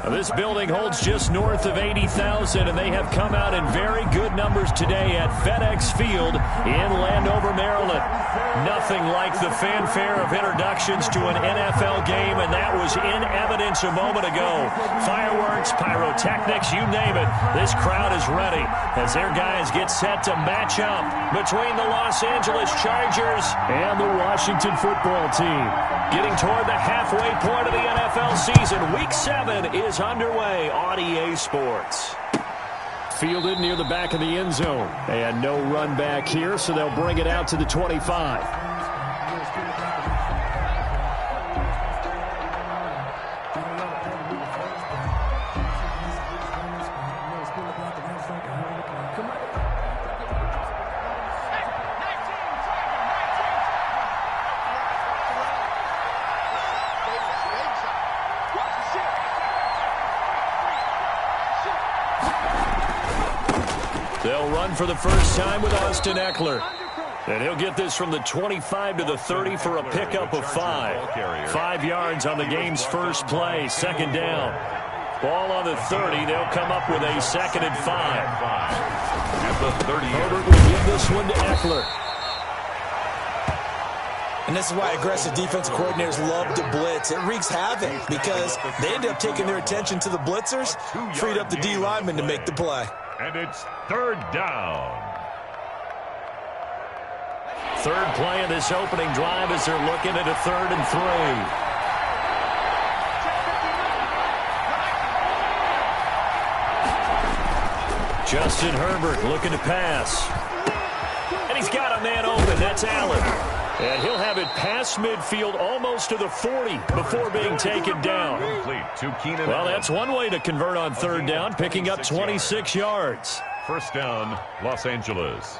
This building holds just north of 80,000, and they have come out in very good numbers today at FedEx Field in Landover, Maryland. Nothing like the fanfare of introductions to an NFL game, and that was in evidence a moment ago. Fireworks, pyrotechnics, you name it. This crowd is ready as their guys get set to match up between the Los Angeles Chargers and the Washington football team. Getting toward the halfway point of the NFL season, Week 7 is underway on EA Sports. Fielded near the back of the end zone. And no run back here, so they'll bring it out to the 25. They'll run for the first time with Austin Eckler. And he'll get this from the 25 to the 30 for a pickup of 5. 5 yards on the game's first play. Second down. Ball on the 30. They'll come up with a 2nd and 5. At the 30. Herbert will give this one to Eckler. And this is why aggressive defensive coordinators love to blitz. It wreaks havoc because they end up taking their attention to the blitzers, freed up the D lineman to make the play. And it's 3rd down. Third play of this opening drive as they're looking at a 3rd and 3. Justin Herbert looking to pass. And he's got a man open. That's Allen. And he'll have it past midfield almost to the 40 before being taken down. Well, that's one way to convert on 3rd down, picking up 26 yards. First down, Los Angeles.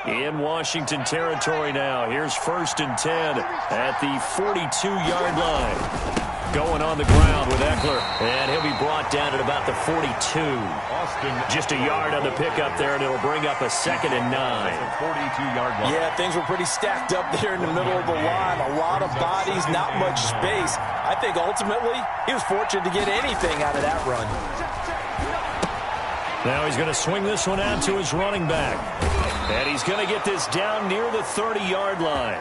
In Washington territory now. Here's 1st and 10 at the 42-yard line. Going on the ground with Eckler, and he'll be brought down at about the 42. Just a yard on the pickup there, and it'll bring up a 2nd and 9. 42-yard line. Yeah, things were pretty stacked up there in the middle of the line. A lot of bodies, not much space. I think ultimately he was fortunate to get anything out of that run. Now he's going to swing this one out to his running back. And he's going to get this down near the 30-yard line.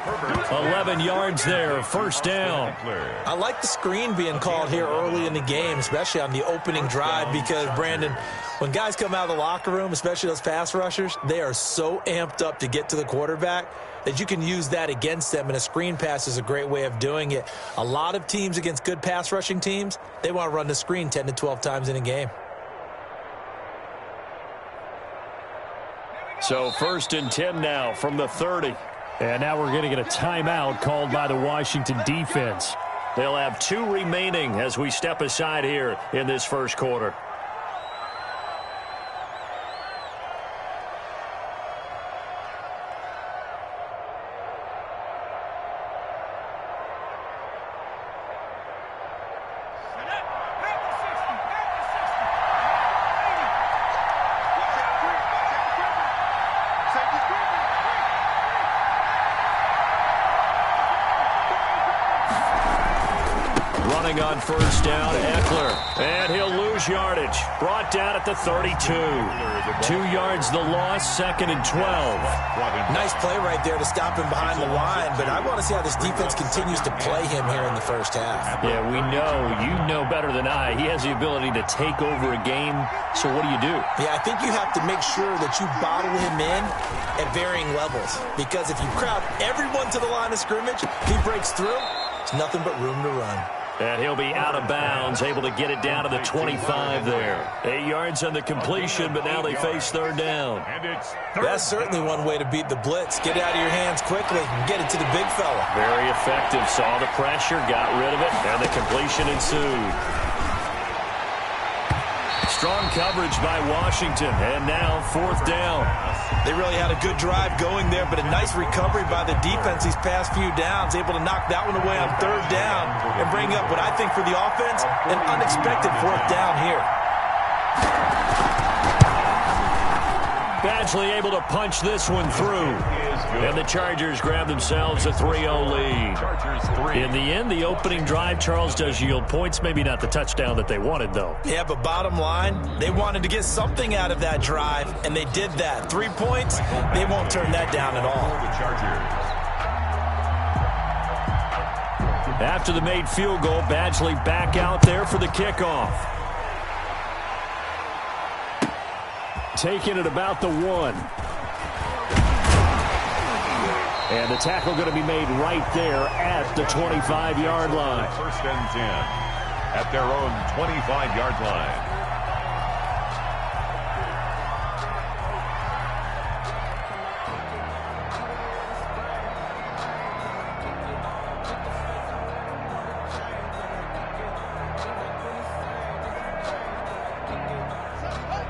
11 yards there, first down. I like the screen being called here early in the game, especially on the opening drive, because, Brandon, when guys come out of the locker room, especially those pass rushers, they are so amped up to get to the quarterback that you can use that against them, and a screen pass is a great way of doing it. A lot of teams against good pass rushing teams, they want to run the screen 10 to 12 times in a game. So 1st and 10 now from the 30. And now we're going to get a timeout called by the Washington defense. They'll have 2 remaining as we step aside here in this first quarter. On 1st down, Eckler, and he'll lose yardage. Brought down at the 32. 2 yards the loss, 2nd and 12. Nice play right there to stop him behind the line, but I want to see how this defense continues to play him here in the first half. Yeah, we know. You know better than I. He has the ability to take over a game, so what do you do? Yeah, I think you have to make sure that you bottle him in at varying levels, because if you crowd everyone to the line of scrimmage, he breaks through, there's nothing but room to run. And he'll be out of bounds, able to get it down to the 25 there. 8 yards on the completion, but now they face 3rd down. That's certainly one way to beat the blitz. Get it out of your hands quickly and get it to the big fella. Very effective. Saw the pressure, got rid of it, and the completion ensued. Strong coverage by Washington, and now 4th down. They really had a good drive going there, but a nice recovery by the defense these past few downs, able to knock that one away on 3rd down and bring up what I think for the offense, an unexpected 4th down here. Bad eventually able to punch this one through. And the Chargers grab themselves a 3-0 lead. Chargers 3. In the end, the opening drive, Charles, does yield points. Maybe not the touchdown that they wanted, though. Yeah, but bottom line, they wanted to get something out of that drive, and they did that. 3 points, they won't turn that down at all. The Chargers. After the made field goal, Badgley back out there for the kickoff. Taking it about the 1. And the tackle going to be made right there at the 25-yard line. First and 10 at their own 25-yard line.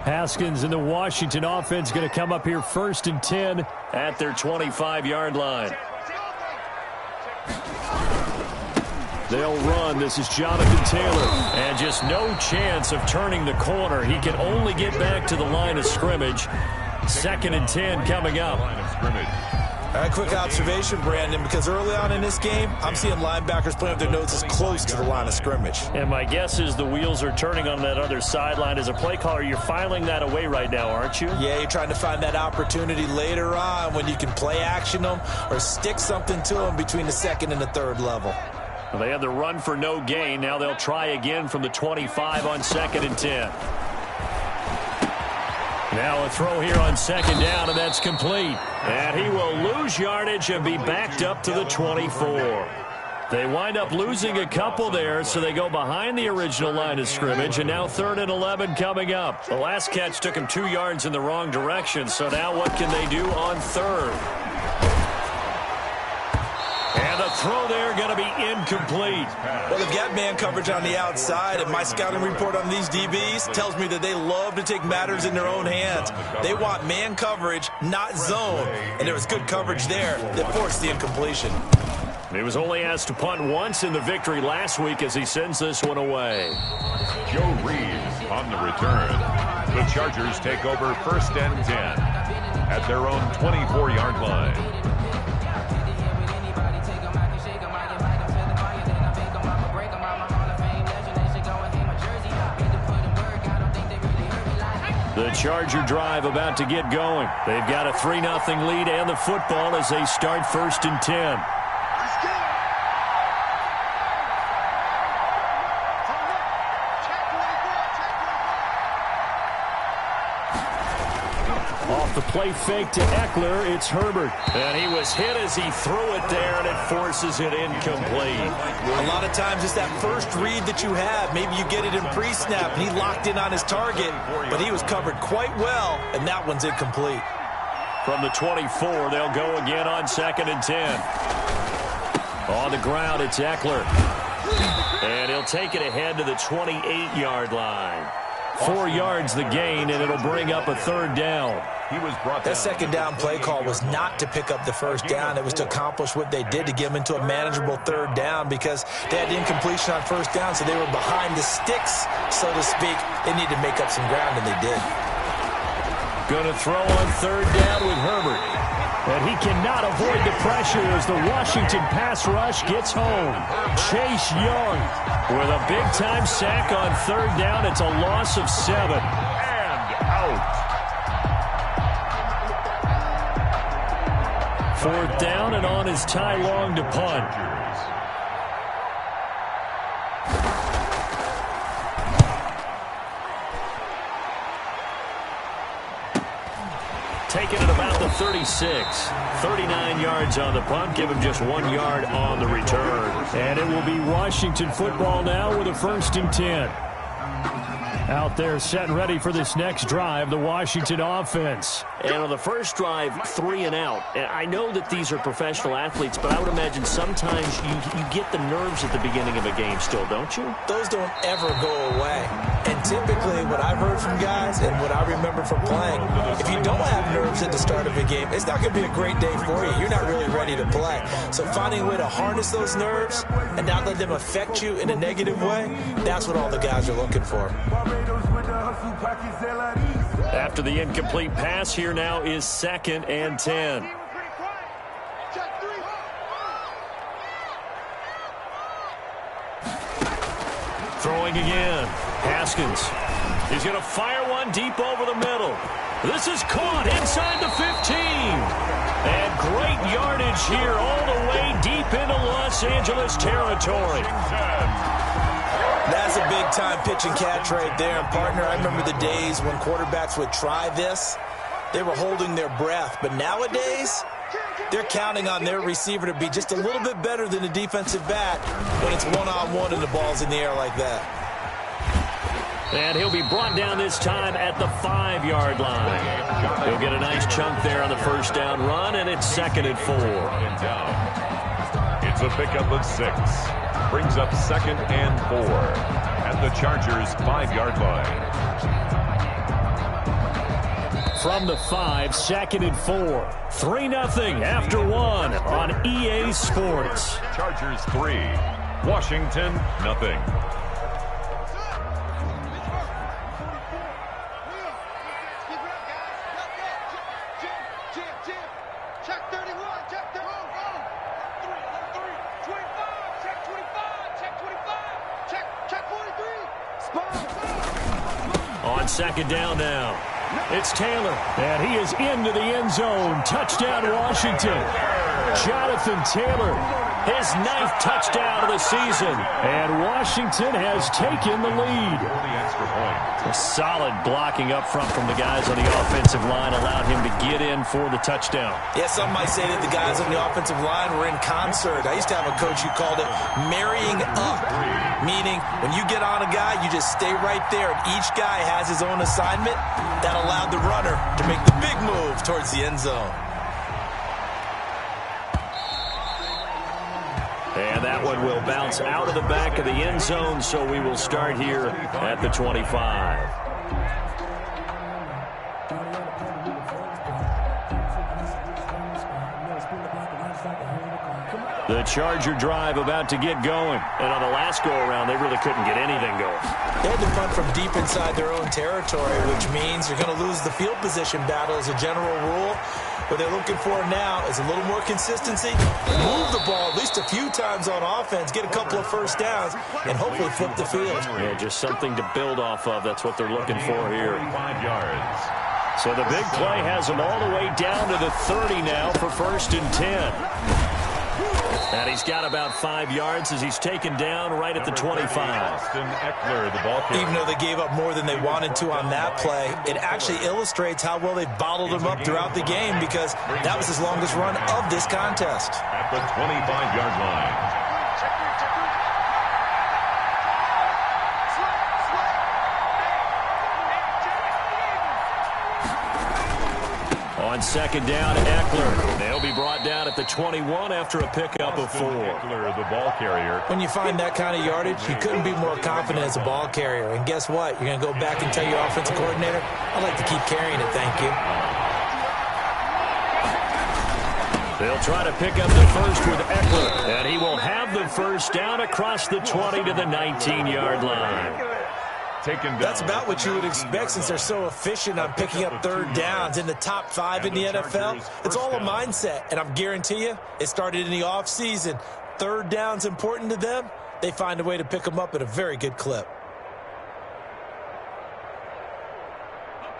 Haskins and the Washington offense going to come up here first and 10 at their 25-yard line. They'll run. This is Jonathan Taylor. And just no chance of turning the corner. He can only get back to the line of scrimmage. Second and 10 coming up. Line of scrimmage. All right, quick observation, Brandon, because early on in this game, I'm seeing linebackers playing with their noses close to the line of scrimmage. And my guess is the wheels are turning on that other sideline. As a play caller, you're filing that away right now, aren't you? Yeah, you're trying to find that opportunity later on when you can play action them or stick something to them between the second and the third level. Well, they had the run for no gain. Now they'll try again from the 25 on second and 10. Now a throw here on second down, and that's complete. And he will lose yardage and be backed up to the 24. They wind up losing a couple there, so they go behind the original line of scrimmage, and now third and 11 coming up. The last catch took him 2 yards in the wrong direction, so now what can they do on third? And the throw there going to be incomplete. Well, they've got man coverage on the outside, and my scouting report on these DBs tells me that they love to take matters in their own hands. They want man coverage, not zone. And there was good coverage there that forced the incompletion. He was only asked to punt once in the victory last week as he sends this one away. Joe Reeves on the return. The Chargers take over first and 10 at their own 24-yard line. The Charger drive about to get going. They've got a 3-0 lead and the football as they start first and 10. Off the play fake to Eckler, it's Herbert. And he was hit as he threw it there, and it forces it incomplete. A lot of times it's that first read that you have. Maybe you get it in pre-snap, and he locked in on his target, but he was covered quite well, and that one's incomplete. From the 24, they'll go again on second and 10. On the ground, it's Eckler. And he'll take it ahead to the 28-yard line. 4 yards the gain, and it'll bring up a third down. That second down play call was not to pick up the first down. It was to accomplish what they did to get them into a manageable third down because they had incompletion on first down, so they were behind the sticks, so to speak. They needed to make up some ground, and they did. Going to throw on third down with Herbert. And he cannot avoid the pressure as the Washington pass rush gets home. Chase Young with a big-time sack on third down. It's a loss of 7. And out. Fourth down, and on is Ty Long to punt. Taking it about the 36. 39 yards on the punt. Give him just 1 yard on the return. And it will be Washington football now with a first and 10. Out there set and ready for this next drive, the Washington offense. And on the first drive, 3 and out. And I know that these are professional athletes, but I would imagine sometimes you get the nerves at the beginning of a game still, don't you? Those don't ever go away. And typically what I've heard from guys and what I remember from playing, if you don't have nerves at the start of a game, it's not going to be a great day for you. You're not really ready to play. So finding a way to harness those nerves and not let them affect you in a negative way, that's what all the guys are looking for. After the incomplete pass, here now is 2nd and 10. Throwing again. Haskins. He's going to fire one deep over the middle. This is caught inside the 15. And great yardage here all the way deep into Los Angeles territory. That's a big-time pitch and catch right there. And, partner, I remember the days when quarterbacks would try this. They were holding their breath. But nowadays, they're counting on their receiver to be just a little bit better than the defensive back when it's one-on-one and the ball's in the air like that. And he'll be brought down this time at the 5-yard line. He'll get a nice chunk there on the first down run, and it's 2nd and 4. It's a pickup of 6. Brings up 2nd and 4 at the Chargers' 5-yard line. From the 5, 2nd and 4. 3-0 after 1 on EA Sports. Chargers 3, Washington 0. On 2nd down now. It's Taylor, and he is into the end zone. Touchdown, Washington. Jonathan Taylor, his 9th touchdown of the season. And Washington has taken the lead. A solid blocking up front from the guys on the offensive line allowed him to get in for the touchdown. Yeah, some might say that the guys on the offensive line were in concert. I used to have a coach who called it marrying up, meaning when you get on a guy, you just stay right there, and each guy has his own assignment. That allowed the runner to make the big move towards the end zone. And that one will bounce out of the back of the end zone, so we will start here at the 25. The Charger drive about to get going. And on the last go-around, they really couldn't get anything going. They had to punt from deep inside their own territory, which means you're going to lose the field position battle as a general rule. What they're looking for now is a little more consistency, move the ball at least a few times on offense, get a couple of first downs, and hopefully flip the field. Yeah, just something to build off of. That's what they're looking for here. 5 yards. So the big play has them all the way down to the 30 now for 1st and 10. And he's got about 5 yards as he's taken down right at the 25. Even though they gave up more than they wanted to on that play, it actually illustrates how well they've bottled him up throughout the game, because that was his longest run of this contest. At the 25-yard line. On 2nd down, Eckler. They'll be brought down at the 21 after a pickup of 4. Eckler, the ball carrier. When you find that kind of yardage, you couldn't be more confident as a ball carrier. And guess what? You're going to go back and tell your offensive coordinator, I'd like to keep carrying it, thank you. They'll try to pick up the first with Eckler. And he will have the first down across the 20 to the 19-yard line. That's about what you would expect since they're so efficient on picking up 3rd downs in the top 5 in the NFL. It's all a mindset, and I'm guarantee you it started in the offseason. 3rd down's important to them. They find a way to pick them up at a very good clip.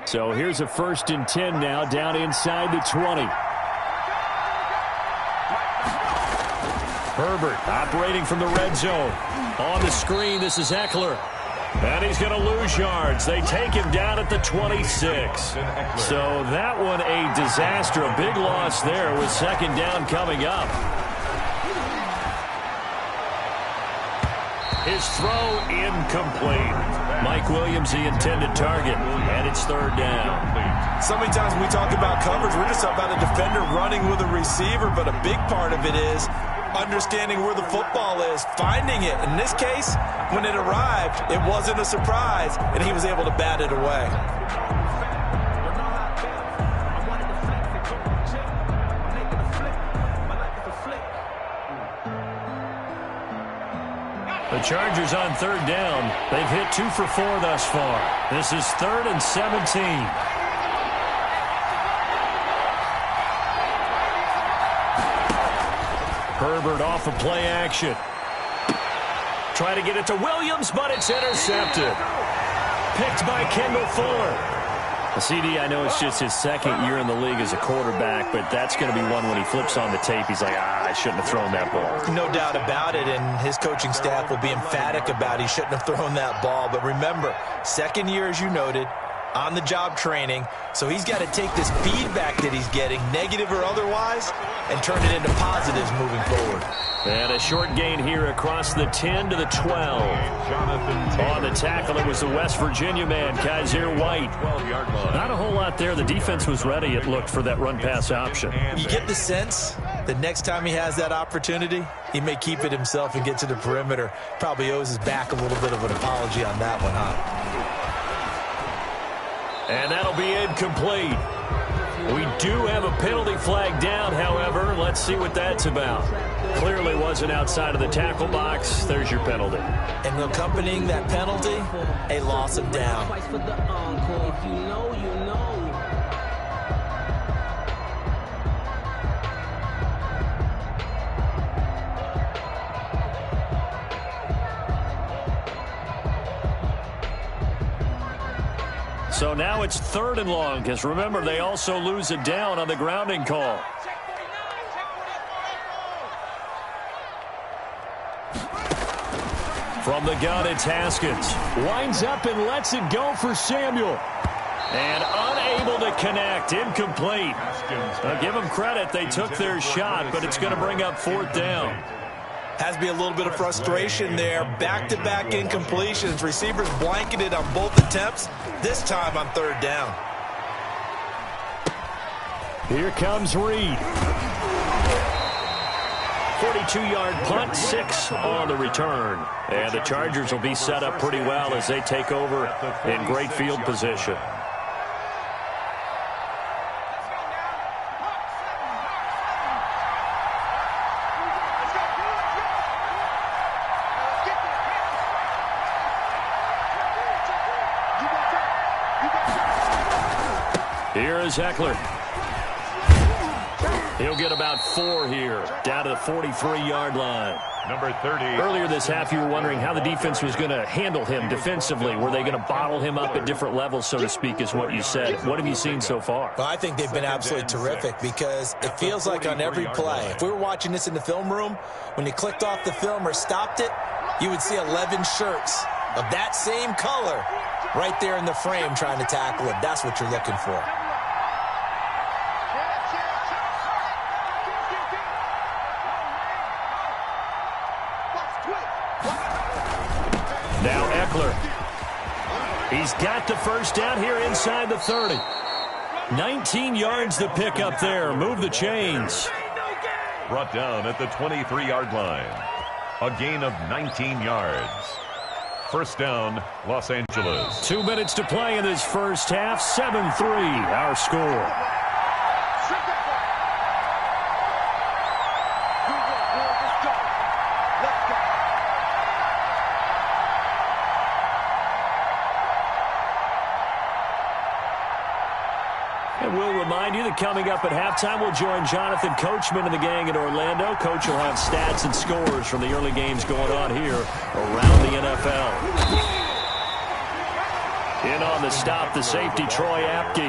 So here's a 1st and 10 now down inside the 20. Herbert operating from the red zone. On the screen, this is Eckler. And he's going to lose yards. They take him down at the 26. So that one a disaster. A big loss there with 2nd down coming up. His throw incomplete. Mike Williams, the intended target. And it's 3rd down. So many times when we talk about coverage, we're just about a defender running with a receiver. But a big part of it is understanding where the football is, finding it. In this case, when it arrived, it wasn't a surprise, and he was able to bat it away. The Chargers on 3rd down. They've hit 2 for 4 thus far. This is 3rd and 17. Herbert off of play action. Try to get it to Williams, but it's intercepted. Picked by Kendall Fuller. CD, I know it's just his second year in the league as a quarterback, but that's going to be one when he flips on the tape. He's like, I shouldn't have thrown that ball. No doubt about it, and his coaching staff will be emphatic about he shouldn't have thrown that ball. But remember, second year, as you noted, on-the-job training, so he's got to take this feedback that he's getting, negative or otherwise, and turn it into positives moving forward. And a short gain here across the 10 to the 12. On the tackle, it was the West Virginia man, Kaiser White. Not a whole lot there. The defense was ready, it looked, for that run-pass option. You get the sense that next time he has that opportunity, he may keep it himself and get to the perimeter. Probably owes his back a little bit of an apology on that one, huh? And that'll be incomplete. We do have a penalty flag down, however. Let's see what that's about. Clearly wasn't outside of the tackle box. There's your penalty. And accompanying that penalty, a loss of down. So now it's 3rd and long, because remember, they also lose it down on the grounding call. From the gun, it's Haskins. Winds up and lets it go for Samuel. And unable to connect. Incomplete. I'll give them credit. They took their shot, but it's going to bring up 4th down. Has to be a little bit of frustration there. Back-to-back incompletions. Receivers blanketed on both attempts. This time on 3rd down. Here comes Reed. 42-yard punt, 6 on the return. And the Chargers will be set up pretty well as they take over in great field position. Here is Eckler. He'll get about 4 here, down to the 43-yard line. Number 30. Earlier this half, you were wondering how the defense was going to handle him defensively. Were they going to bottle him up at different levels, so to speak, is what you said. What have you seen so far? Well, I think they've been absolutely terrific because it feels like on every play, if we were watching this in the film room, when you clicked off the film or stopped it, you would see 11 shirts of that same color right there in the frame trying to tackle it. That's what you're looking for. Now Eckler. He's got the first down here inside the 30. 19 yards to pick up there. Move the chains. Brought down at the 23-yard line. A gain of 19 yards. First down, Los Angeles. 2 minutes to play in this first half. 7-3, our score. And we'll remind you that coming up at halftime, we'll join Jonathan Coachman and the gang in Orlando. Coach will have stats and scores from the early games going on here around the NFL. In on the stop, the safety, Troy Apke.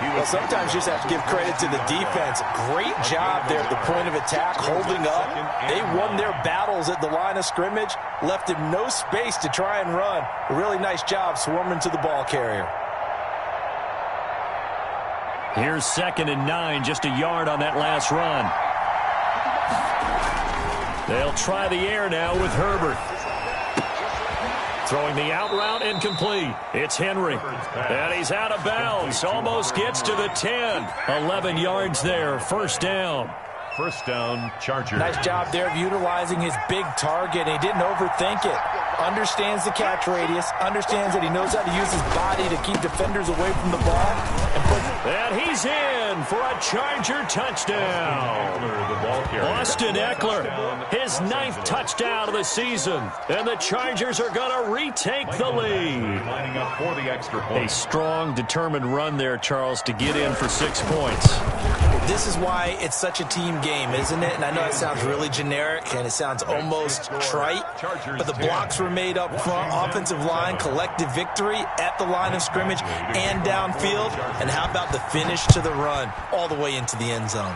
Well, sometimes you just have to give credit to the defense. Great job there at the point of attack, holding up. They won their battles at the line of scrimmage, left him no space to try and run. A really nice job swarming to the ball carrier. Here's 2nd and 9, just a yard on that last run. They'll try the air now with Herbert. Throwing the out route, incomplete. It's Henry. And he's out of bounds. Almost gets to the 10. 11 yards there. First down. First down, Chargers. Nice job there of utilizing his big target. He didn't overthink it. Understands the catch radius. Understands that he knows how to use his body to keep defenders away from the ball and And he's in for a Charger touchdown. Austin Eckler, his 9th touchdown of the season. And the Chargers are going to retake the lead. Lining up for the extra point. A strong, determined run there, Charles, to get in for 6 points. This is why it's such a team game, isn't it? And I know it sounds really generic and it sounds almost trite, but the blocks were made up front, offensive line, collective victory at the line of scrimmage and downfield. And how about the finish to the run all the way into the end zone?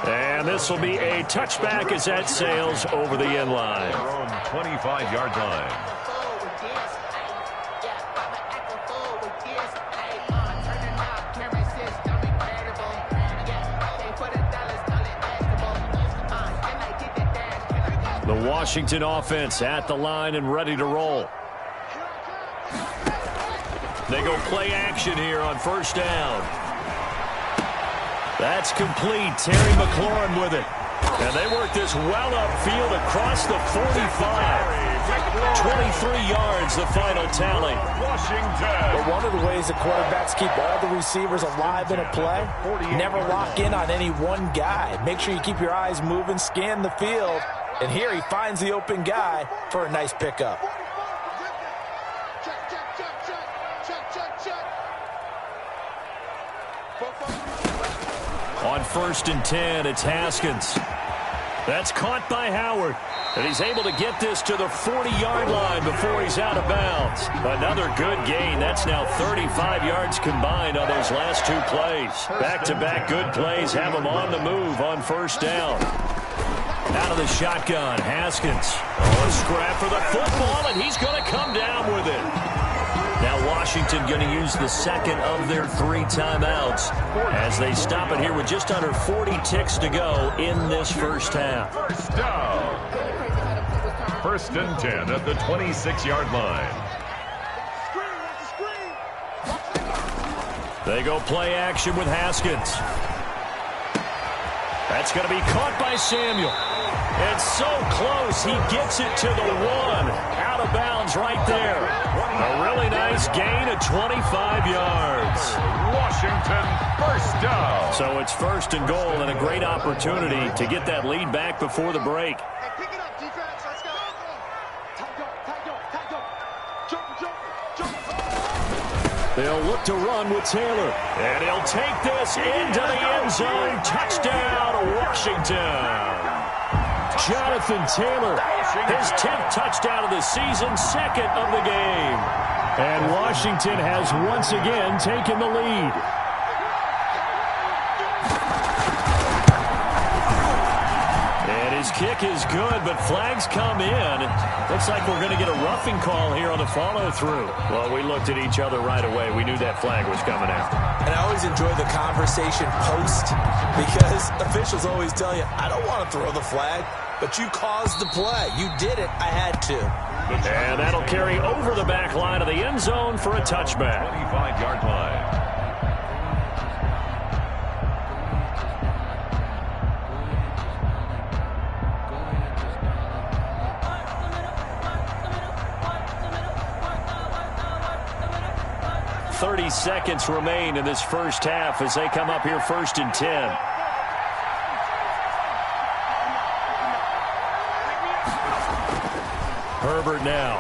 And this will be a touchback as that sails over the end line. 25-yard line. The Washington offense at the line and ready to roll. They go play action here on first down. That's complete. Terry McLaurin with it. And they work this well upfield across the 45. 23 yards, the final tally. Washington. But one of the ways the quarterbacks keep all the receivers alive in a play, never lock in on any one guy. Make sure you keep your eyes moving, scan the field. And here he finds the open guy for a nice pickup. On first and 10, it's Haskins. That's caught by Howard. And he's able to get this to the 40-yard line before he's out of bounds. Another good gain. That's now 35 yards combined on those last 2 plays. Back-to-back good plays have him on the move on first down. Out of the shotgun, Haskins. A scrap for the football, and he's going to come down with it. Now Washington going to use the second of their 3 timeouts as they stop it here with just under 40 ticks to go in this first half. First down. First and 10 at the 26-yard line. They go play action with Haskins. That's going to be caught by Samuel. And so close, he gets it to the 1. Out of bounds right there. A really nice gain of 25 yards. Washington, first down. So it's first and goal and a great opportunity to get that lead back before the break. Pick it up, defense. Let's go. They'll look to run with Taylor. And he'll take this into the end zone. Touchdown, Washington. Jonathan Taylor, his 10th touchdown of the season, 2nd of the game. And Washington has once again taken the lead. And his kick is good, but flags come in. Looks like we're going to get a roughing call here on the follow-through. Well, we looked at each other right away. We knew that flag was coming out. And I always enjoy the conversation post because officials always tell you, I don't want to throw the flag, but you caused the play. You did it. I had to. And that'll carry over the back line of the end zone for a touchback. 25-yard line. Seconds remain in this first half as they come up here first and 10. Herbert now.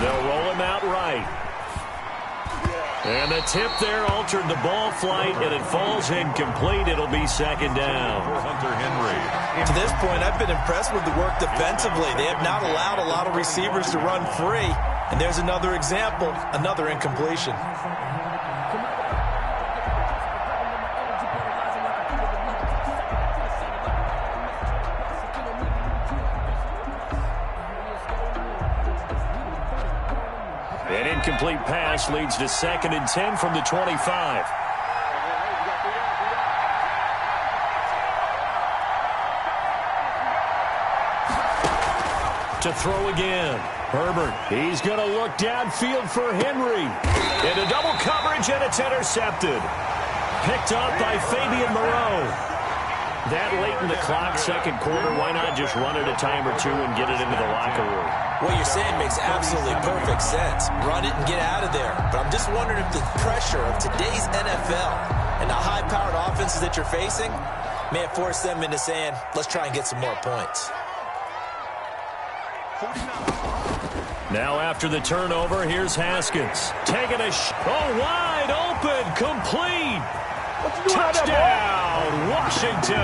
They'll roll him out right. And the tip there altered the ball flight, and it falls incomplete. It'll be second down. For Hunter Henry. To this point, I've been impressed with the work defensively. They have not allowed a lot of receivers to run free. And there's another example, another incompletion. An incomplete pass leads to 2nd and 10 from the 25. To throw again. Herbert, he's going to look downfield for Henry. Into double coverage, and it's intercepted. Picked up by Fabian Moreau. That late in the clock, second quarter, why not just run it a time or two and get it into the locker room? What you're saying makes absolutely perfect sense. Run it and get out of there. But I'm just wondering if the pressure of today's NFL and the high-powered offenses that you're facing may have forced them into saying, let's try and get some more points. Now after the turnover, here's Haskins. Taking a wide open, complete. Touchdown, Washington.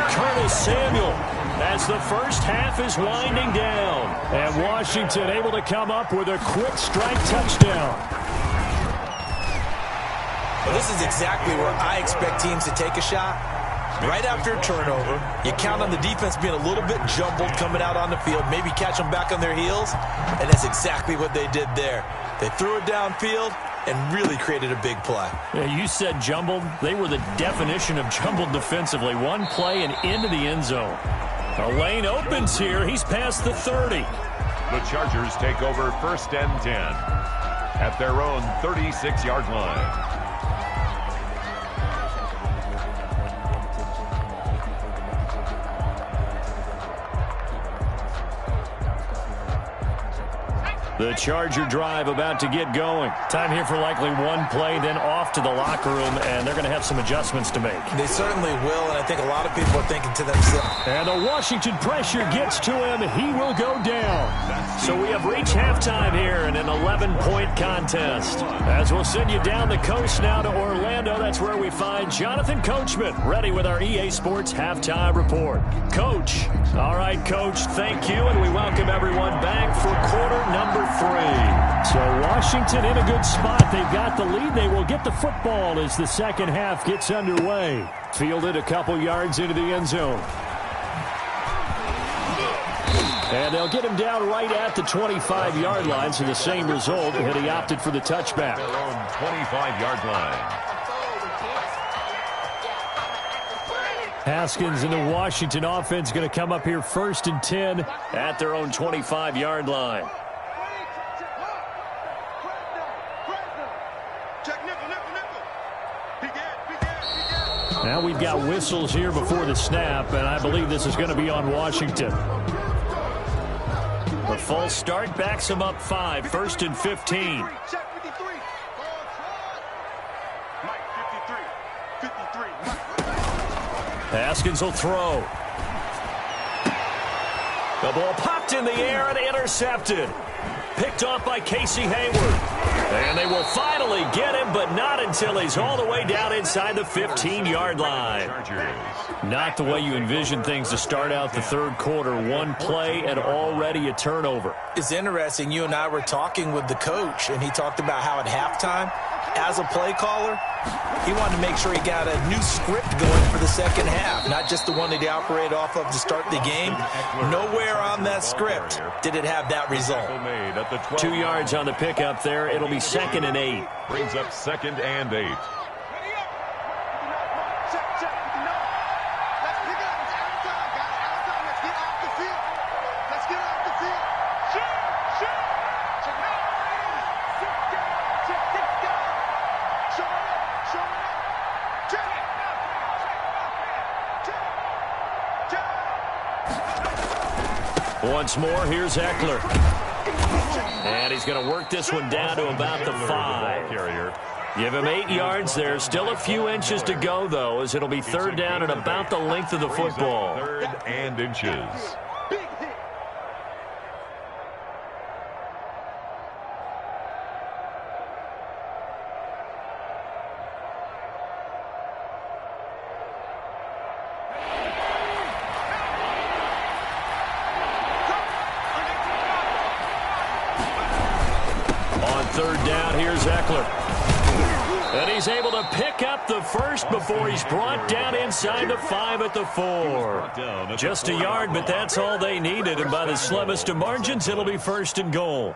Curtis Samuel as the first half is winding down. And Washington able to come up with a quick strike touchdown. Well, this is exactly where I expect teams to take a shot. Right after a turnover, you count on the defense being a little bit jumbled coming out on the field, maybe catch them back on their heels, and that's exactly what they did there. They threw it downfield and really created a big play. Yeah, you said jumbled. They were the definition of jumbled defensively. One play and into the end zone. A lane opens here. He's past the 30. The Chargers take over 1st and 10 at their own 36-yard line. The Charger drive about to get going. Time here for likely one play, then off to the locker room, and they're going to have some adjustments to make. They certainly will, and I think a lot of people are thinking to themselves. And the Washington pressure gets to him. He will go down. So we have reached halftime here in an 11-point contest. As we'll send you down the coast now to Orlando, that's where we find Jonathan Coachman, ready with our EA Sports Halftime Report. Coach. All right, Coach, thank you, and we welcome everyone back for quarter number 3. So Washington in a good spot. They've got the lead. They will get the football as the second half gets underway. Fielded a couple yards into the end zone. And they'll get him down right at the 25-yard line, so the same result, and he opted for the touchback. Their own 25-yard line. Haskins and the Washington offense going to come up here 1st and 10 at their own 25-yard line. Now we've got whistles here before the snap, and I believe this is going to be on Washington. The false start backs him up 5, 1st and 15. Haskins will throw. The ball popped in the air and intercepted. Picked off by Casey Hayward. And they will finally get him, but not until he's all the way down inside the 15-yard line. Not the way you envision things to start out the third quarter. One play and already a turnover. It's interesting. You and I were talking with the coach, and he talked about how at halftime, as a play caller, he wanted to make sure he got a new script going for the second half, not just the one that he operated off of to start the game. Nowhere on that script did it have that result. 2 yards on the pickup there. It'll be 2nd and 8. Brings up 2nd and 8. Once more, here's Eckler. And he's going to work this one down to about the 5. Give him 8 yards there. Still a few inches to go, though, as it'll be 3rd down and about the length of the football. 3rd and inches. On 3rd down, here's Eckler. And he's able to pick up the first before he's brought down inside the 5 at the 4. Just a yard, but that's all they needed. And by the slimmest of margins, it'll be 1st and goal.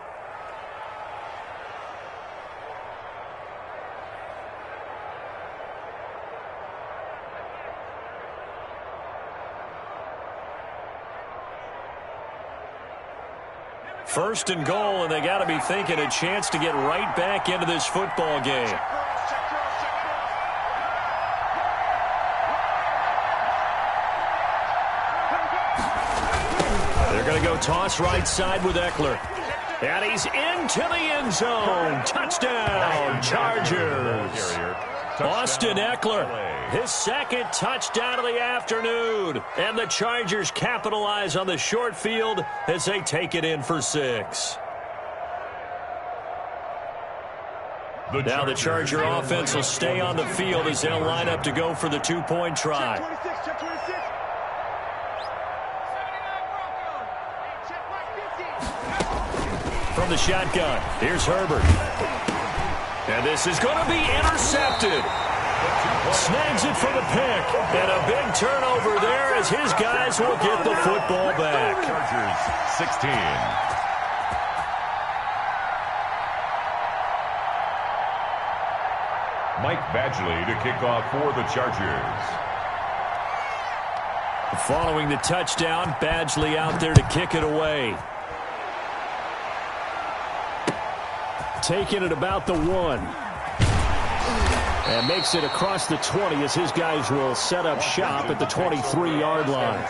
First and goal, and they got to be thinking a chance to get right back into this football game. toss right side with Eckler. And he's into the end zone. Touchdown, Chargers. Austin Eckler, his second touchdown of the afternoon. And the Chargers capitalize on the short field as they take it in for 6. Now the Charger offense will stay on the field as they'll line up to go for the 2-point try. From the shotgun, here's Herbert. And this is going to be intercepted. Snags it for the pick. And a big turnover there as his guys will get the football back. Chargers 16. Mike Badgley to kick off for the Chargers. Following the touchdown, Badgley out there to kick it away. Taking it about the 1. And makes it across the 20 as his guys will set up shop at the 23-yard line.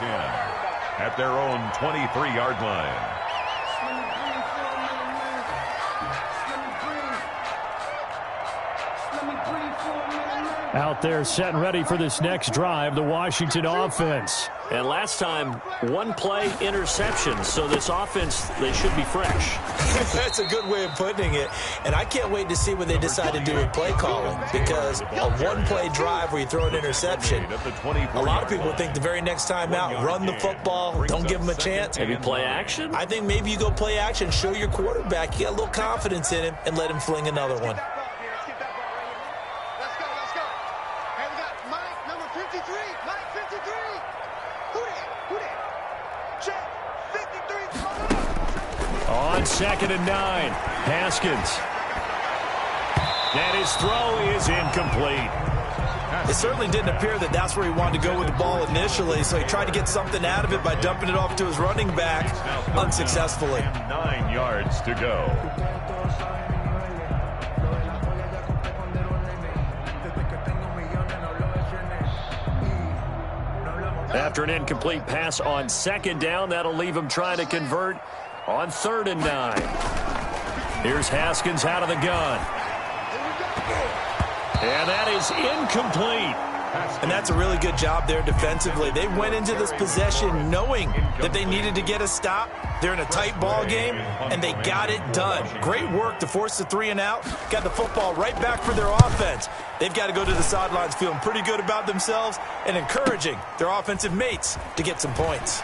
At their own 23-yard line. Out there set and ready for this next drive, the Washington offense. And last time, 1 play interception, so this offense, they should be fresh. That's a good way of putting it. And I can't wait to see what they decide to do with play calling, because a 1-play drive where you throw an interception, a lot of people think the very next time out, run the football, don't give them a chance. Maybe play action? I think maybe you go play action, show your quarterback, you got a little confidence in him, and let him fling another one. On 2nd and 9, Haskins. And his throw is incomplete. It certainly didn't appear that that's where he wanted to go with the ball initially, so he tried to get something out of it by dumping it off to his running back unsuccessfully. 9 yards to go. After an incomplete pass on 2nd down, that'll leave him trying to convert on 3rd and 9. Here's Haskins out of the gun. And that is incomplete. And that's a really good job there defensively. They went into this possession knowing that they needed to get a stop. They're in a tight ball game, and they got it done. Great work to force the 3 and out. Got the football right back for their offense. They've got to go to the sidelines feeling pretty good about themselves and encouraging their offensive mates to get some points.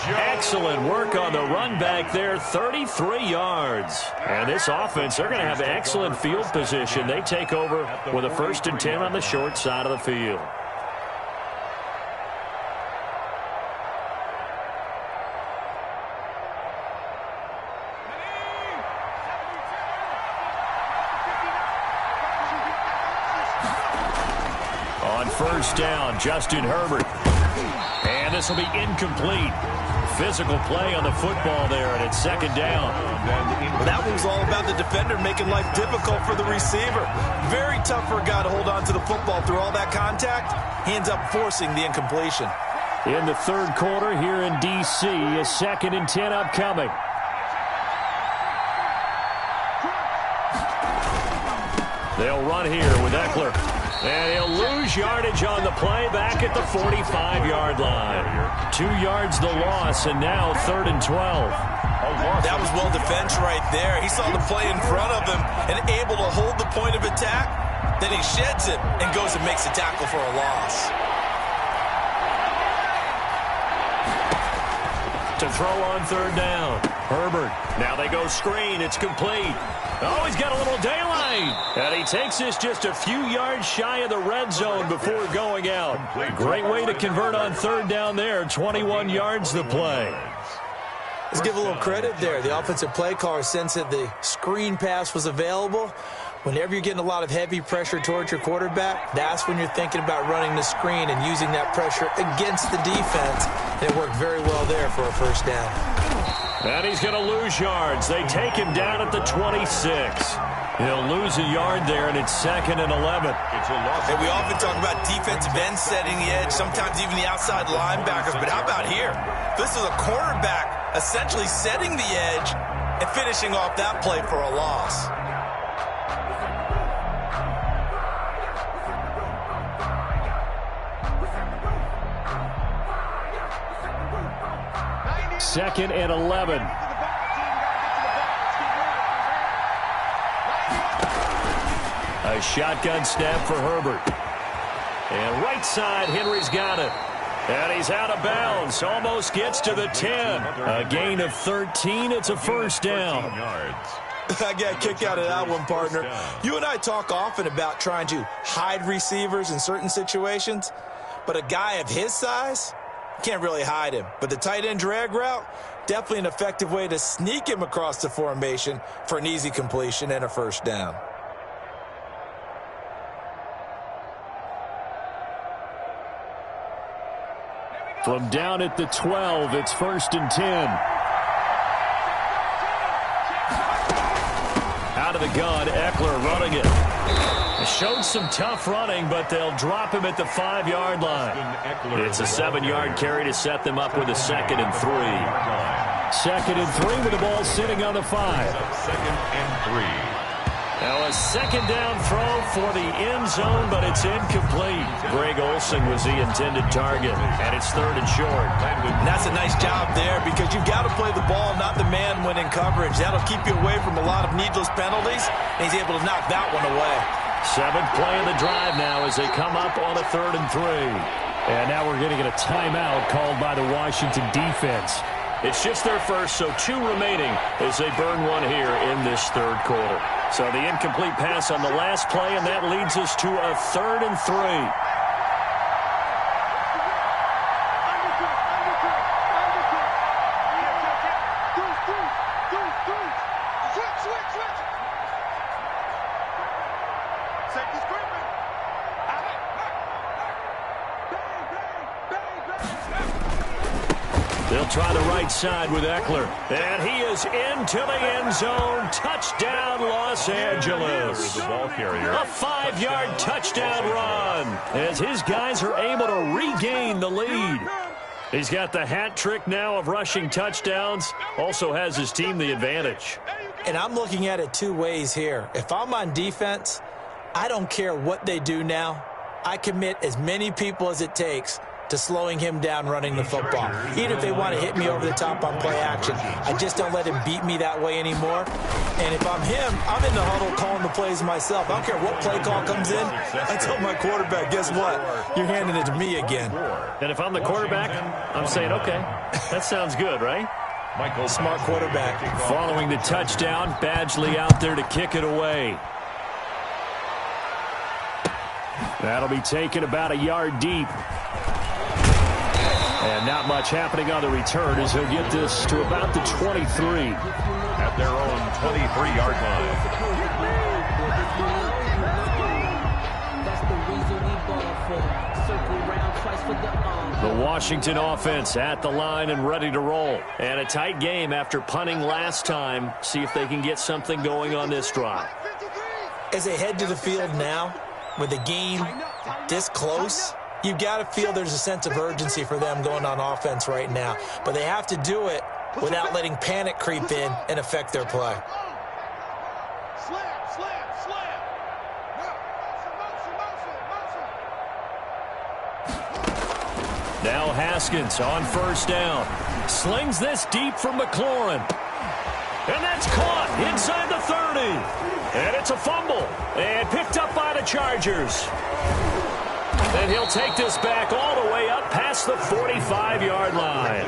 Excellent work on the run back there, 33 yards. And this offense, they're going to have excellent field position. They take over with a 1st and 10 on the short side of the field. On 1st down, Justin Herbert. And this will be incomplete. Physical play on the football there, and it's 2nd down. Well, that one was all about the defender making life difficult for the receiver. Very tough for a guy to hold on to the football through all that contact. He ends up forcing the incompletion. In the 3rd quarter here in D.C., a 2nd and 10 upcoming. They'll run here with Eckler. And he'll lose yardage on the play back at the 45-yard line. 2 yards the loss, and now 3rd and 12. That was well defense right there. He saw the play in front of him and able to hold the point of attack. Then he sheds it and goes and makes a tackle for a loss. To throw on 3rd down. Herbert. Now they go screen. It's complete. Oh, he's got a little daylight. And he takes this just a few yards shy of the red zone before going out. Great way to convert on 3rd down there. 21 yards the play. Let's give a little credit there. The offensive play caller sensed that the screen pass was available. Whenever you're getting a lot of heavy pressure towards your quarterback, that's when you're thinking about running the screen and using that pressure against the defense. And it worked very well there for a 1st down. And he's going to lose yards. They take him down at the 26. He'll lose a yard there, and it's 2nd and 11. It's a loss. And we often talk about defensive ends setting the edge, sometimes even the outside linebackers. But how about here? This is a cornerback essentially setting the edge and finishing off that play for a loss. Second and 11. A shotgun snap for Herbert. And right side, Henry's got it. And he's out of bounds. Almost gets to the 10. A gain of 13. It's a first down. I got a kick out of that one, partner. You and I talk often about trying to hide receivers in certain situations. But a guy of his size, can't really hide him. But the tight end drag route, definitely an effective way to sneak him across the formation for an easy completion and a first down. From down at the 12, it's 1st and 10. Out of the gun, Eckler running it. Showed some tough running, but they'll drop him at the 5-yard line. It's a 7-yard carry to set them up with a 2nd and 3. 2nd and 3 with the ball sitting on the 5. 2nd and 3. Now a 2nd down throw for the end zone, but it's incomplete. Greg Olsen was the intended target, and it's 3rd and short. And that's a nice job there because you've got to play the ball, not the man when in coverage. That'll keep you away from a lot of needless penalties, and he's able to knock that one away. 7th play of the drive now as they come up on a 3rd and 3. And now we're going to get a timeout called by the Washington defense. It's just their first, so 2 remaining as they burn one here in this 3rd quarter. So the incomplete pass on the last play, and that leads us to a 3rd and 3. They'll try the right side with Eckler. And he is into the end zone. Touchdown, Los Angeles. The ball carrier. A 5-yard touchdown run as his guys are able to regain the lead. He's got the hat trick now of rushing touchdowns. Also has his team the advantage. And I'm looking at it 2 ways here. If I'm on defense, I don't care what they do now. I commit as many people as it takes to slowing him down running the football. Even if they want to hit me over the top on play action, I just don't let him beat me that way anymore. And if I'm him, I'm in the huddle calling the plays myself. I don't care what play call comes in. I tell my quarterback, guess what? You're handing it to me again. And if I'm the quarterback, I'm saying, okay, that sounds good, right? Smart quarterback. Following the touchdown, Badgley out there to kick it away. That'll be taken about a yard deep. And not much happening on the return as he'll get this to about the 23. At their own 23-yard line. The Washington offense at the line and ready to roll. And a tight game after punting last time. See if they can get something going on this drive. As they head to the field now, with the game this close, you've got to feel there's a sense of urgency for them going on offense right now. But they have to do it without letting panic creep in and affect their play. Now Haskins on 1st down. Slings this deep from McLaurin. And that's caught inside the 30. And it's a fumble. And picked up by the Chargers. And he'll take this back all the way up past the 45-yard line.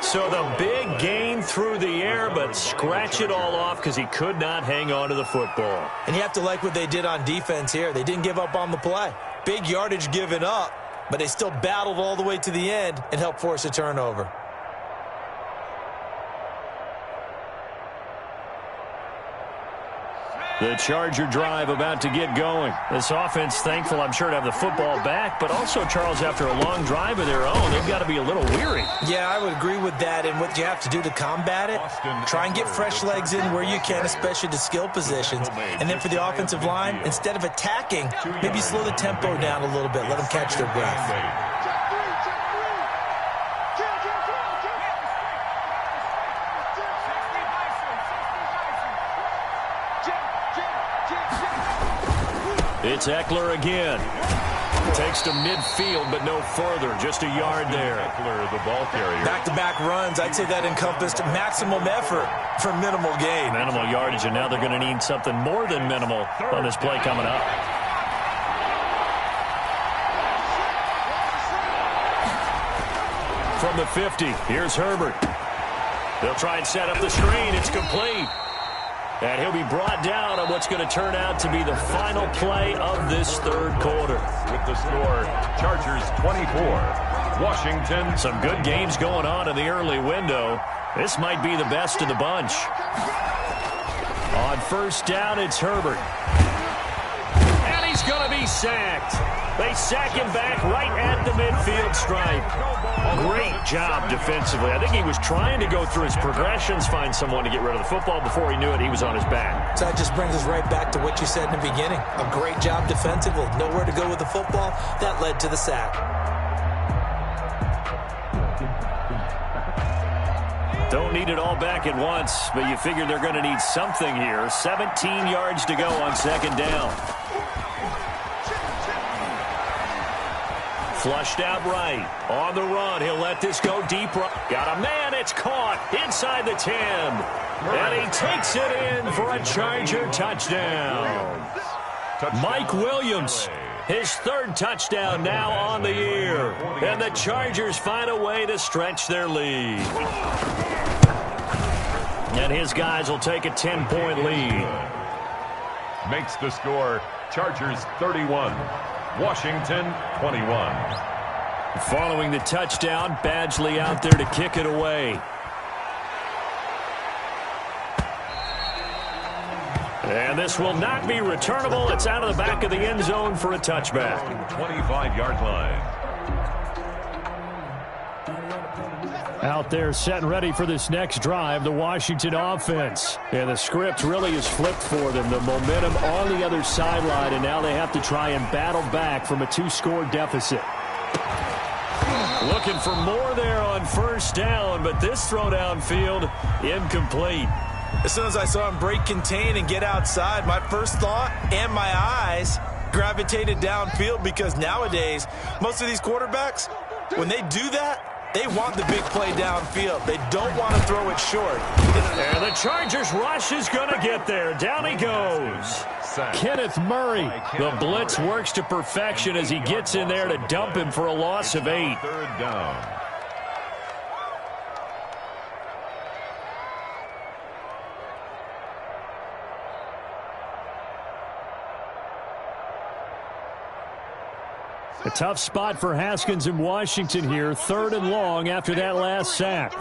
So the big gain through the air, but scratch it all off because he could not hang on to the football. And you have to like what they did on defense here. They didn't give up on the play. Big yardage given up, but they still battled all the way to the end and helped force a turnover. The Charger drive about to get going. This offense thankful, I'm sure, to have the football back, but also, Charles, after a long drive of their own, they've got to be a little weary. Yeah, I would agree with that, and what you have to do to combat it, try and get fresh legs in where you can, especially to skill positions. And then for the offensive line, instead of attacking, maybe slow the tempo down a little bit, let them catch their breath. It's Eckler again. Takes to midfield, but no further. Just a yard there. Eckler, the ball carrier. Back-to-back runs, I'd say that encompassed maximum effort for minimal gain. Minimal yardage, and now they're going to need something more than minimal on this play coming up. From the 50, here's Herbert. They'll try and set up the screen. It's complete. And he'll be brought down on what's going to turn out to be the final play of this third quarter. With the score, Chargers 24, Washington. Some good games going on in the early window. This might be the best of the bunch. On first down, it's Herbert. And he's going to be sacked. They sack him back right at the midfield stripe. Great job defensively. I think he was trying to go through his progressions, find someone to get rid of the football. Before he knew it, he was on his back. So that just brings us right back to what you said in the beginning. A great job defensively. Nowhere to go with the football. That led to the sack. Don't need it all back at once, but you figure they're going to need something here. 17 yards to go on second down. Flushed out right. On the run. He'll let this go deep right. Got a man. It's caught inside the 10. And he takes it in for a Charger touchdown. Mike Williams, his third touchdown now on the year. And the Chargers find a way to stretch their lead. And his guys will take a 10-point lead. Makes the score, Chargers 31. Washington 21. Following the touchdown, Badgley out there to kick it away. And this will not be returnable. It's out of the back of the end zone for a touchback. 25-yard line. Out there set and ready for this next drive, the Washington offense. And the script really is flipped for them. The momentum on the other sideline, and now they have to try and battle back from a 2-score deficit. Looking for more there on first down, but this throw downfield incomplete. As soon as I saw him break contain and get outside, my first thought and my eyes gravitated downfield, because nowadays, most of these quarterbacks, when they do that, they want the big play downfield. They don't want to throw it short. And the Chargers rush is going to get there. Down he goes. Kenneth Murray. The blitz works to perfection as he gets in there to dump him for a loss of 8. Third down. A tough spot for Haskins in Washington here. 3rd and long after that last sack.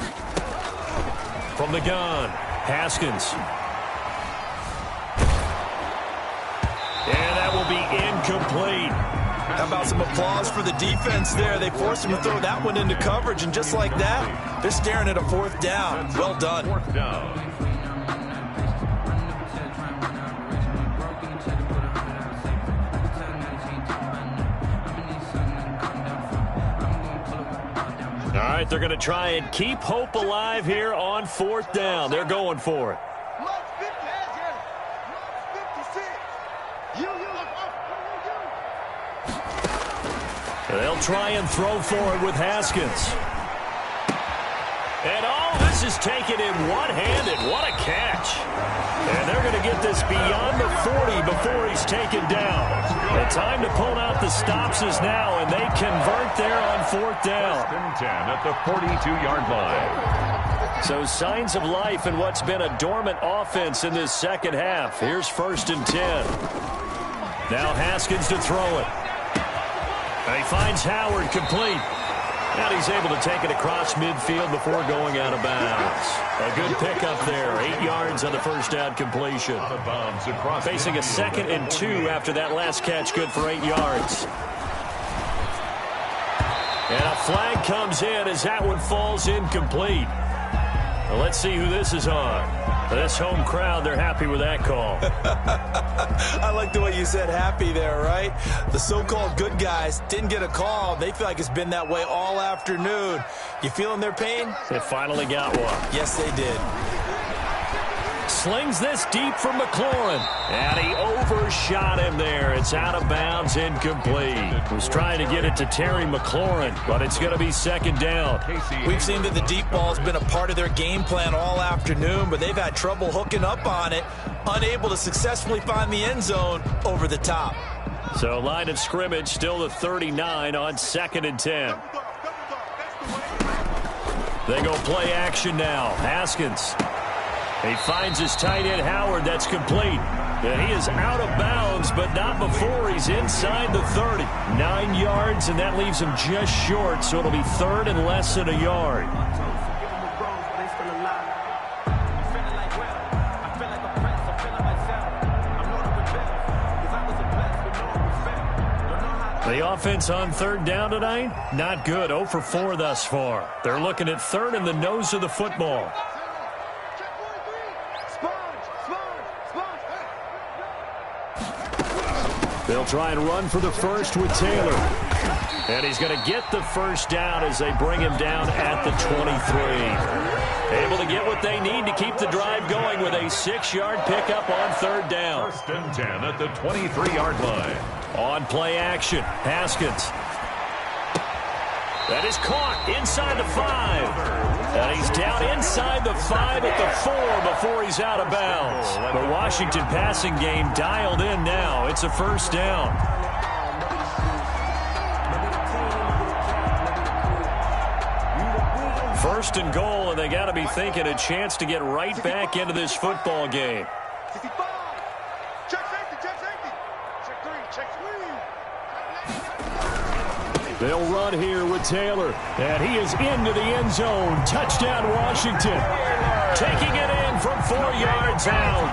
From the gun, Haskins. And that will be incomplete. How about some applause for the defense there? They forced him to throw that one into coverage, and just like that, they're staring at a 4th down. Well done. 4th down. All right, they're going to try and keep hope alive here on 4th down. They're going for it. They'll try and throw for it with Haskins. And all this is taken in one-handed. What a catch. And they're going to get this beyond the 40 before he's taken down. The time to pull out the stops is now, and they convert there on 4th down. 10 at the 42-yard line. So signs of life in what's been a dormant offense in this second half. Here's 1st and 10. Now Haskins to throw it. And he finds Howard complete. And he's able to take it across midfield before going out of bounds. A good pickup there. 8 yards on the first down completion. Facing a 2nd and 2 after that last catch, good for 8 yards. And a flag comes in as that one falls incomplete. Well, let's see who this is on. This home crowd, they're happy with that call. I like the way you said happy there, right? The so-called good guys didn't get a call. They feel like it's been that way all afternoon. You feeling their pain? They finally got one. Yes, they did. Slings this deep for McLaurin. And he overshot him there. It's out of bounds, incomplete. Was trying to get it to Terry McLaurin, but it's going to be 2nd down. We've seen that the deep ball has been a part of their game plan all afternoon, but they've had trouble hooking up on it, unable to successfully find the end zone over the top. So line of scrimmage still the 39 on 2nd and 10. They go play action now. Haskins. He finds his tight end, Howard. That's complete. And he is out of bounds, but not before he's inside the 30. 9 yards, and that leaves him just short, so it'll be 3rd and less than a yard. The offense on 3rd down tonight, not good. 0 for 4 thus far. They're looking at 3rd and the nose of the football. They'll try and run for the first with Taylor. And he's going to get the first down as they bring him down at the 23. Able to get what they need to keep the drive going with a 6-yard pickup on 3rd down. 1st and 10 at the 23-yard line. On play action, Haskins. That is caught inside the 5. And he's down inside the 5 at the 4 before he's out of bounds. The Washington passing game dialed in now. It's a 1st down. First and goal, and they got to be thinking a chance to get right back into this football game. They'll run here with Taylor, and he is into the end zone. Touchdown, Washington. Taking it in from 4 yards out.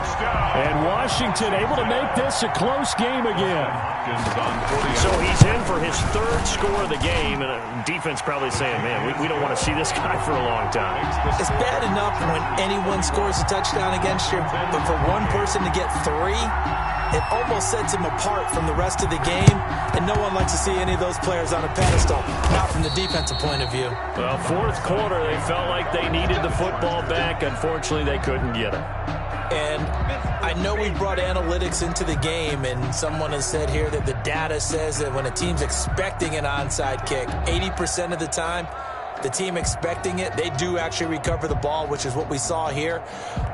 And Washington able to make this a close game again. So he's in for his 3rd score of the game, and defense probably saying, man, we don't want to see this guy for a long time. It's bad enough when anyone scores a touchdown against you, but for one person to get 3, it almost sets him apart from the rest of the game, and no one likes to see any of those players on a pedestal, not from the defensive point of view. Well, 4th quarter, they felt like they needed the football back. Unfortunately, they couldn't get it. And I know we brought analytics into the game, and someone has said here that the data says that when a team's expecting an onside kick, 80% of the time, the team expecting it, they do actually recover the ball, which is what we saw here.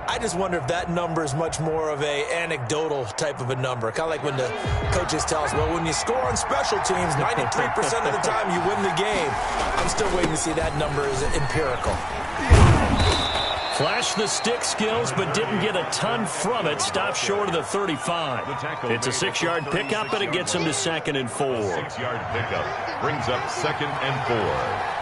I just wonder if that number is much more of a anecdotal type of a number. Kind of like when the coaches tell us, well, when you score on special teams, 93% of the time you win the game. I'm still waiting to see that number is empirical. Flashed the stick skills, but didn't get a ton from it. Stopped short of the 35. It's a 6-yard pickup, and it gets him to 2nd and 4. 6-yard pickup brings up 2nd and 4.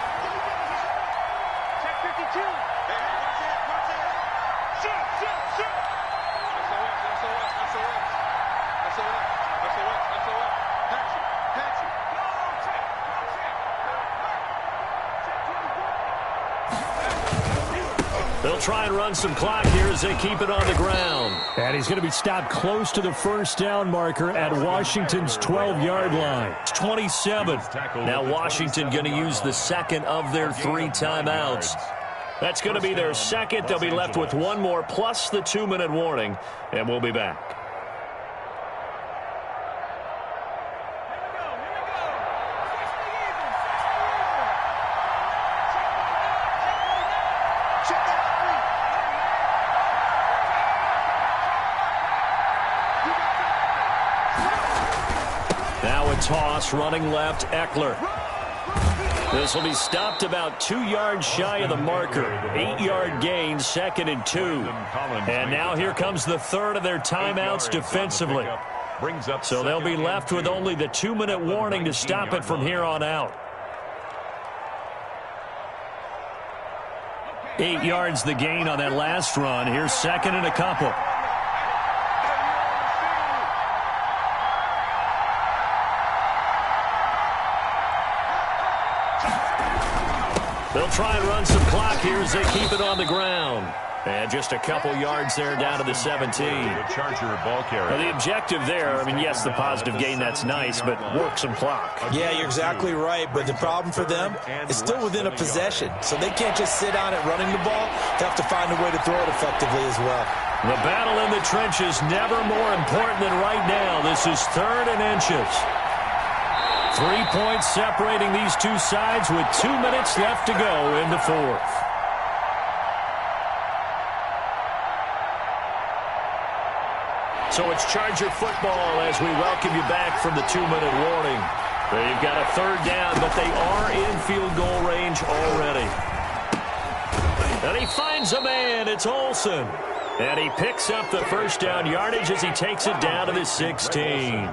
They'll try and run some clock here as they keep it on the ground. And he's going to be stopped close to the 1st down marker at Washington's 12-yard line. It's 27. Now Washington going to use the 2nd of their 3 timeouts. That's going to be their 2nd. They'll be left with 1 more plus the 2-minute warning, and we'll be back. Toss running left, Eckler. This will be stopped about 2 yards shy of the marker. 8-yard gain, 2nd and 2. And now here comes the 3rd of their timeouts defensively. So they'll be left with only the 2-minute warning to stop it from here on out. 8 yards the gain on that last run. Here's second and a couple. They'll try and run some clock here as they keep it on the ground. And just a couple yards there down to the 17. Charger ball carrier. The objective there, I mean, yes, the positive gain, that's nice, but work some clock. Yeah, you're exactly right, but the problem for them is still within a possession. So they can't just sit on it running the ball. They have to find a way to throw it effectively as well. The battle in the trenches never more important than right now. This is 3rd and inches. 3 points separating these two sides with 2 minutes left to go in the 4th. So it's Charger football as we welcome you back from the 2-minute warning. They've got a 3rd down, but they are in field goal range already. And he finds a man. It's Olsen. And he picks up the 1st down yardage as he takes it down to the 16.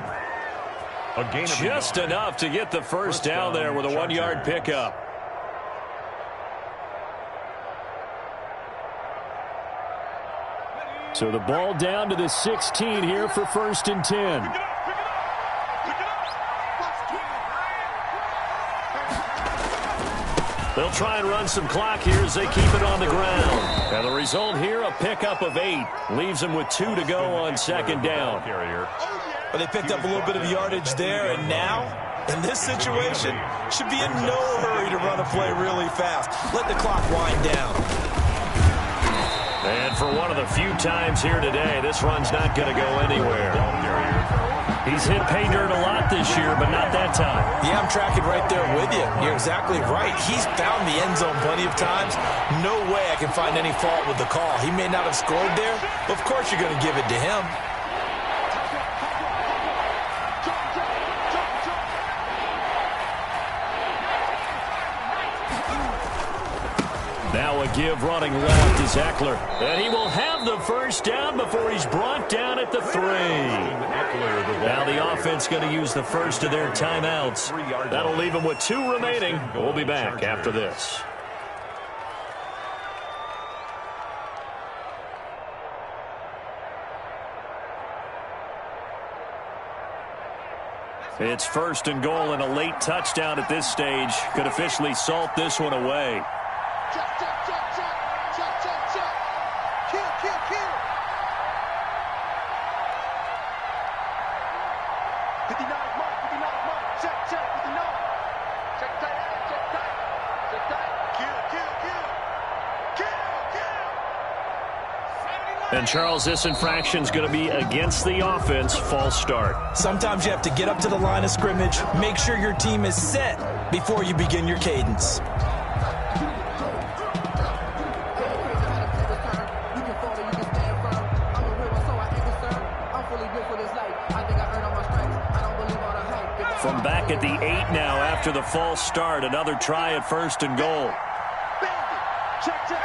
Just enough to get the 1st down there with a 1-yard pickup. So the ball down to the 16 here for 1st and 10. They'll try and run some clock here as they keep it on the ground. And the result here, a pickup of 8. Leaves them with 2 to go on 2nd down. Well, they picked up a little bit of yardage there, and now, in this situation, should be in no hurry to run a play really fast. Let the clock wind down. And for one of the few times here today, this run's not going to go anywhere. He's hit pay dirt a lot this year, but not that time. Yeah, I'm tracking right there with you. You're exactly right. He's found the end zone plenty of times. No way I can find any fault with the call. He may not have scored there, but of course you're going to give it to him. Now a give running left is Eckler. And he will have the 1st down before he's brought down at the 3. Now the offense going to use the 1st of their timeouts. That'll leave them with 2 remaining. We'll be back after this. It's 1st and goal, and a late touchdown at this stage could officially salt this one away. Check, check, check, check. Check, check, check. Kill, kill, kill. 59 mark, 59 mark. Check, check, 59. Check tight, check tight. Check tight. Kill, kill, kill. Kill, kill. And Charles, this infraction's going to be against the offense. False start. Sometimes you have to get up to the line of scrimmage, make sure your team is set before you begin your cadence. From back at the 8 now after the false start. Another try at 1st and goal. Check, check.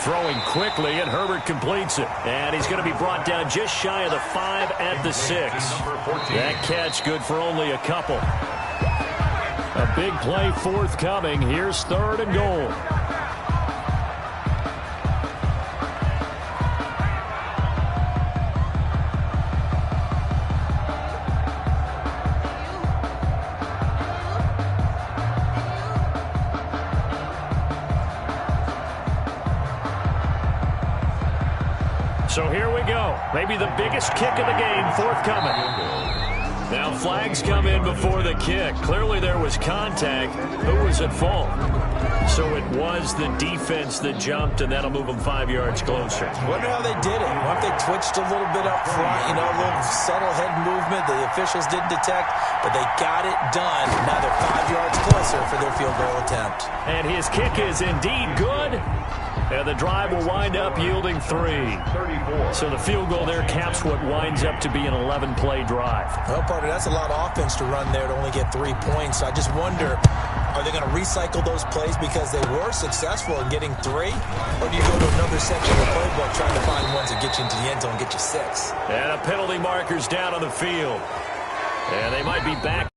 Throwing quickly, and Herbert completes it. And he's going to be brought down just shy of the 5 at the 6. That catch good for only a couple. A big play forthcoming. Here's 3rd and goal. So here we go. Maybe the biggest kick of the game forthcoming. Now flags come in before the kick. Clearly there was contact. Who was at fault? So it was the defense that jumped, and that'll move them 5 yards closer. Wonder how they did it. Wonder if they twitched a little bit up front, you know, a little subtle head movement the officials didn't detect, but they got it done. Now they're 5 yards closer for their field goal attempt. And his kick is indeed good. And the drive will wind up yielding 3. So the field goal there caps what winds up to be an 11-play drive. Well, partner, that's a lot of offense to run there to only get 3 points. So I just wonder, are they going to recycle those plays because they were successful in getting 3? Or do you go to another section of the playbook trying to find ones that get you into the end zone and get you 6? And a penalty marker's down on the field. And they might be back.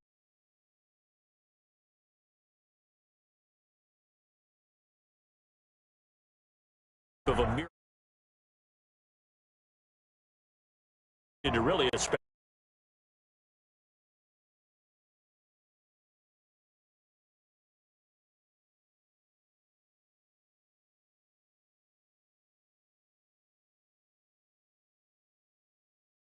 Of a to really expect